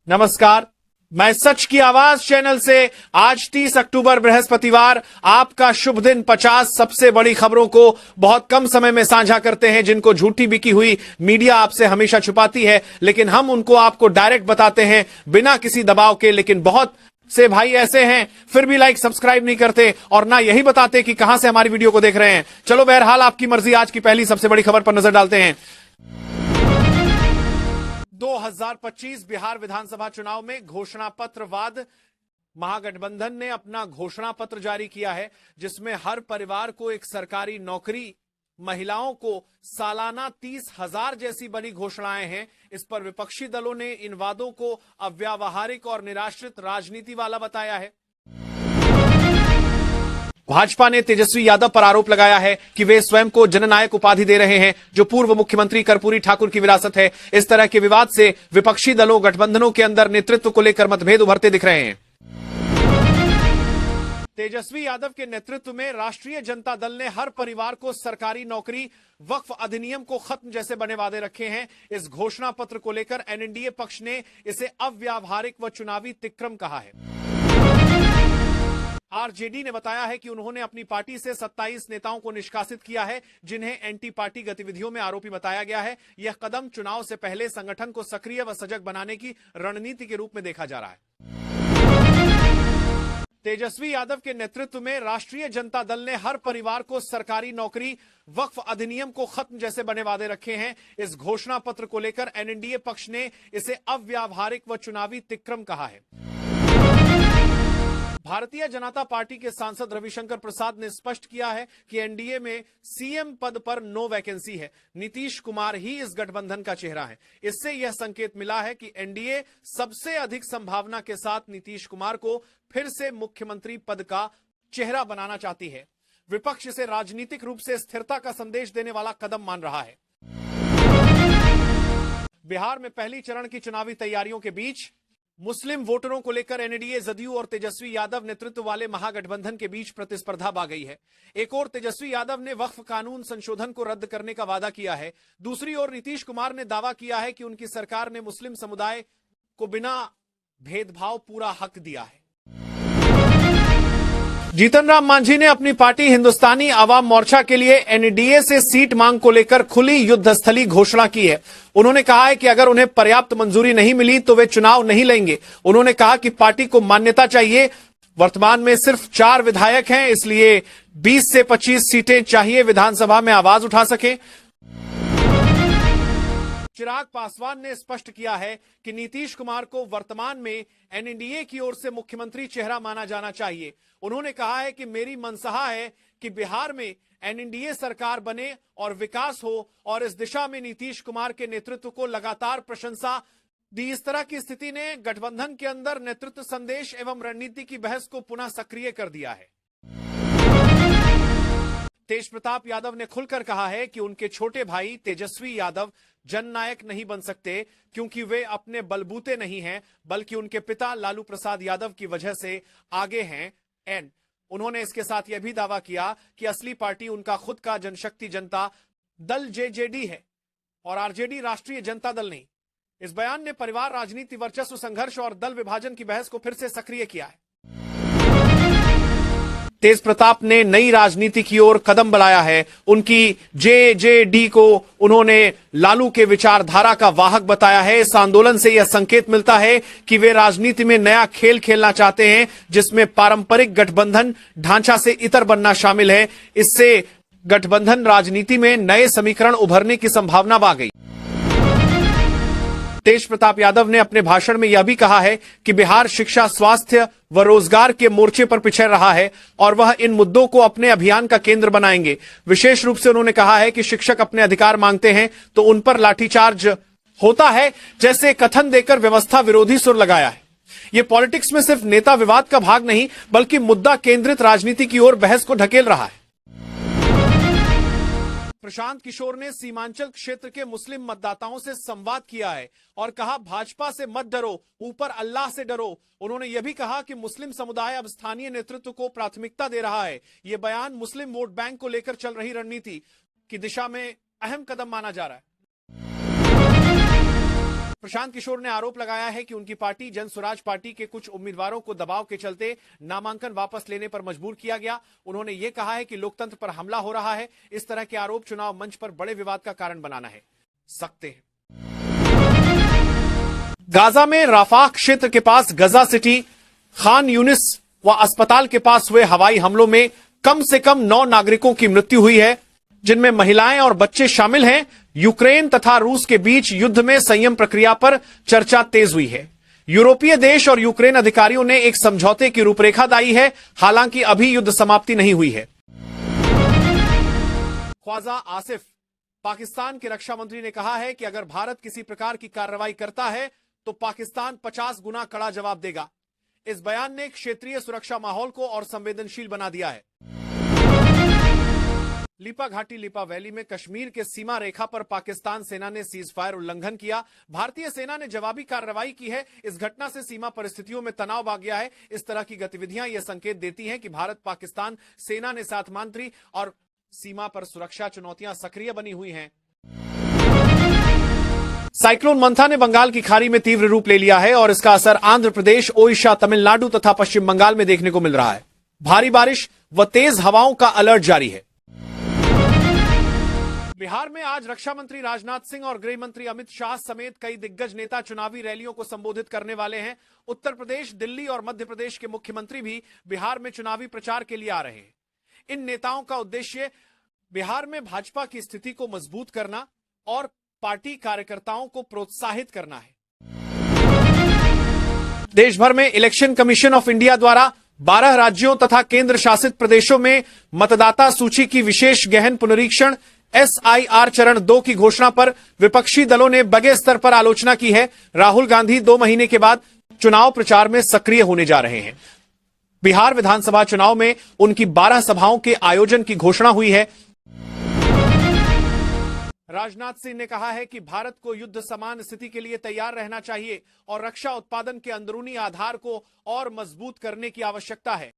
नमस्कार। मैं सच की आवाज चैनल से आज 30 अक्टूबर बृहस्पतिवार आपका शुभ दिन 50 सबसे बड़ी खबरों को बहुत कम समय में साझा करते हैं जिनको झूठी बिकी हुई मीडिया आपसे हमेशा छुपाती है, लेकिन हम उनको आपको डायरेक्ट बताते हैं बिना किसी दबाव के। लेकिन बहुत से भाई ऐसे हैं फिर भी लाइक सब्सक्राइब नहीं करते और ना यही बताते कि कहां से हमारी वीडियो को देख रहे हैं। चलो बहरहाल आपकी मर्जी, आज की पहली सबसे बड़ी खबर पर नजर डालते हैं। 2025 बिहार विधानसभा चुनाव में घोषणा पत्र वाद। महागठबंधन ने अपना घोषणा पत्र जारी किया है जिसमें हर परिवार को एक सरकारी नौकरी, महिलाओं को सालाना 30,000 जैसी बड़ी घोषणाएं हैं। इस पर विपक्षी दलों ने इन वादों को अव्यावहारिक और निराश्रित राजनीति वाला बताया है। भाजपा ने तेजस्वी यादव पर आरोप लगाया है कि वे स्वयं को जननायक उपाधि दे रहे हैं जो पूर्व मुख्यमंत्री कर्पूरी ठाकुर की विरासत है। इस तरह के विवाद से विपक्षी दलों, गठबंधनों के अंदर नेतृत्व को लेकर मतभेद उभरते दिख रहे हैं। तेजस्वी यादव के नेतृत्व में राष्ट्रीय जनता दल ने हर परिवार को सरकारी नौकरी, वक्फ अधिनियम को खत्म जैसे बने वादे रखे हैं। इस घोषणा पत्र को लेकर एनडीए पक्ष ने इसे अव्यावहारिक व चुनावी तिक्रम कहा है। आरजेडी ने बताया है कि उन्होंने अपनी पार्टी से 27 नेताओं को निष्कासित किया है जिन्हें एंटी पार्टी गतिविधियों में आरोपी बताया गया है। यह कदम चुनाव से पहले संगठन को सक्रिय व सजग बनाने की रणनीति के रूप में देखा जा रहा है। तेजस्वी यादव के नेतृत्व में राष्ट्रीय जनता दल ने हर परिवार को सरकारी नौकरी, वक्फ अधिनियम को खत्म जैसे बने वादे रखे हैं। इस घोषणा पत्र को लेकर एनडीए पक्ष ने इसे अव्यावहारिक व चुनावी तिक्रम कहा है। भारतीय जनता पार्टी के सांसद रविशंकर प्रसाद ने स्पष्ट किया है कि एनडीए में सीएम पद पर नो वैकेंसी है। नीतीश कुमार ही इस गठबंधन का चेहरा है। इससे यह संकेत मिला है कि एनडीए सबसे अधिक संभावना के साथ नीतीश कुमार को फिर से मुख्यमंत्री पद का चेहरा बनाना चाहती है। विपक्ष इसे राजनीतिक रूप से स्थिरता का संदेश देने वाला कदम मान रहा है। बिहार में पहली चरण की चुनावी तैयारियों के बीच मुस्लिम वोटरों को लेकर एनडीए, जदयू और तेजस्वी यादव नेतृत्व वाले महागठबंधन के बीच प्रतिस्पर्धा बढ़ गई है। एक ओर तेजस्वी यादव ने वक्फ कानून संशोधन को रद्द करने का वादा किया है, दूसरी ओर नीतीश कुमार ने दावा किया है कि उनकी सरकार ने मुस्लिम समुदाय को बिना भेदभाव पूरा हक दिया है। जीतन राम मांझी ने अपनी पार्टी हिंदुस्तानी आवाम मोर्चा के लिए एनडीए से सीट मांग को लेकर खुली युद्धस्थली घोषणा की है। उन्होंने कहा है कि अगर उन्हें पर्याप्त मंजूरी नहीं मिली तो वे चुनाव नहीं लड़ेंगे। उन्होंने कहा कि पार्टी को मान्यता चाहिए। वर्तमान में सिर्फ 4 विधायक हैं, इसलिए 20 से 25 सीटें चाहिए विधानसभा में आवाज उठा सके। चिराग पासवान ने स्पष्ट किया है कि नीतीश कुमार को वर्तमान में एनडीए की ओर से मुख्यमंत्री चेहरा माना जाना चाहिए। उन्होंने कहा है कि मेरी मनसा है कि बिहार में एनडीए सरकार बने और विकास हो, और इस दिशा में नीतीश कुमार के नेतृत्व को लगातार प्रशंसा दी। इस तरह की स्थिति ने गठबंधन के अंदर नेतृत्व संदेश एवं रणनीति की बहस को पुनः सक्रिय कर दिया है। तेज प्रताप यादव ने खुलकर कहा है कि उनके छोटे भाई तेजस्वी यादव जननायक नहीं बन सकते क्योंकि वे अपने बलबूते नहीं हैं, बल्कि उनके पिता लालू प्रसाद यादव की वजह से आगे हैं। उन्होंने इसके साथ यह भी दावा किया कि असली पार्टी उनका खुद का जनशक्ति जनता दल जेजेडी है और आरजेडी राष्ट्रीय जनता दल नहीं। इस बयान ने परिवार राजनीति, वर्चस्व संघर्ष और दल विभाजन की बहस को फिर से सक्रिय किया है। तेज प्रताप ने नई राजनीति की ओर कदम बढ़ाया है। उनकी जेजेडी को उन्होंने लालू के विचारधारा का वाहक बताया है। इस आंदोलन से यह संकेत मिलता है कि वे राजनीति में नया खेल खेलना चाहते हैं जिसमें पारंपरिक गठबंधन ढांचा से इतर बनना शामिल है। इससे गठबंधन राजनीति में नए समीकरण उभरने की संभावना बढ़ गई। तेज प्रताप यादव ने अपने भाषण में यह भी कहा है कि बिहार शिक्षा, स्वास्थ्य व रोजगार के मोर्चे पर पिछड़ रहा है और वह इन मुद्दों को अपने अभियान का केंद्र बनाएंगे। विशेष रूप से उन्होंने कहा है कि शिक्षक अपने अधिकार मांगते हैं तो उन पर लाठीचार्ज होता है, जैसे कथन देकर व्यवस्था विरोधी सुर लगाया है। यह पॉलिटिक्स में सिर्फ नेता विवाद का भाग नहीं बल्कि मुद्दा केंद्रित राजनीति की ओर बहस को ढकेल रहा है। प्रशांत किशोर ने सीमांचल क्षेत्र के मुस्लिम मतदाताओं से संवाद किया है और कहा, भाजपा से मत डरो, ऊपर अल्लाह से डरो। उन्होंने यह भी कहा कि मुस्लिम समुदाय अब स्थानीय नेतृत्व को प्राथमिकता दे रहा है। यह बयान मुस्लिम वोट बैंक को लेकर चल रही रणनीति की दिशा में अहम कदम माना जा रहा है। प्रशांत किशोर ने आरोप लगाया है कि उनकी पार्टी जन स्वराज पार्टी के कुछ उम्मीदवारों को दबाव के चलते नामांकन वापस लेने पर मजबूर किया गया। उन्होंने ये कहा है कि लोकतंत्र पर हमला हो रहा है। इस तरह के आरोप चुनाव मंच पर बड़े विवाद का कारण बनाना है सकते हैं। गाजा में राफाह क्षेत्र के पास गजा सिटी, खान यूनिस व अस्पताल के पास हुए हवाई हमलों में कम से कम 9 नागरिकों की मृत्यु हुई है, जिनमें महिलाएं और बच्चे शामिल हैं। यूक्रेन तथा रूस के बीच युद्ध में संयम प्रक्रिया पर चर्चा तेज हुई है। यूरोपीय देश और यूक्रेन अधिकारियों ने एक समझौते की रूपरेखा लाई है, हालांकि अभी युद्ध समाप्ति नहीं हुई है। ख्वाजा आसिफ, पाकिस्तान के रक्षा मंत्री ने कहा है कि अगर भारत किसी प्रकार की कार्रवाई करता है तो पाकिस्तान 50 गुना कड़ा जवाब देगा। इस बयान ने क्षेत्रीय सुरक्षा माहौल को और संवेदनशील बना दिया है। लिपा घाटी लिपा वैली में कश्मीर के सीमा रेखा पर पाकिस्तान सेना ने सीज फायर उल्लंघन किया। भारतीय सेना ने जवाबी कार्रवाई की है। इस घटना से सीमा परिस्थितियों में तनाव आ गया है। इस तरह की गतिविधियां यह संकेत देती हैं कि भारत पाकिस्तान सेना ने साथ मांतरी और सीमा पर सुरक्षा चुनौतियां सक्रिय बनी हुई हैं। साइक्लोन मंथा ने बंगाल की खाड़ी में तीव्र रूप ले लिया है और इसका असर आंध्र प्रदेश, ओडिशा, तमिलनाडु तथा पश्चिम बंगाल में देखने को मिल रहा है। भारी बारिश व तेज हवाओं का अलर्ट जारी है। बिहार में आज रक्षा मंत्री राजनाथ सिंह और गृह मंत्री अमित शाह समेत कई दिग्गज नेता चुनावी रैलियों को संबोधित करने वाले हैं। उत्तर प्रदेश, दिल्ली और मध्य प्रदेश के मुख्यमंत्री भी बिहार में चुनावी प्रचार के लिए आ रहे हैं। इन नेताओं का उद्देश्य बिहार में भाजपा की स्थिति को मजबूत करना और पार्टी कार्यकर्ताओं को प्रोत्साहित करना है। देश भर में इलेक्शन कमीशन ऑफ इंडिया द्वारा 12 राज्यों तथा केंद्र शासित प्रदेशों में मतदाता सूची की विशेष गहन पुनरीक्षण SIR चरण 2 की घोषणा पर विपक्षी दलों ने बड़े स्तर पर आलोचना की है। राहुल गांधी 2 महीने के बाद चुनाव प्रचार में सक्रिय होने जा रहे हैं। बिहार विधानसभा चुनाव में उनकी 12 सभाओं के आयोजन की घोषणा हुई है। राजनाथ सिंह ने कहा है कि भारत को युद्ध समान स्थिति के लिए तैयार रहना चाहिए और रक्षा उत्पादन के अंदरूनी आधार को और मजबूत करने की आवश्यकता है।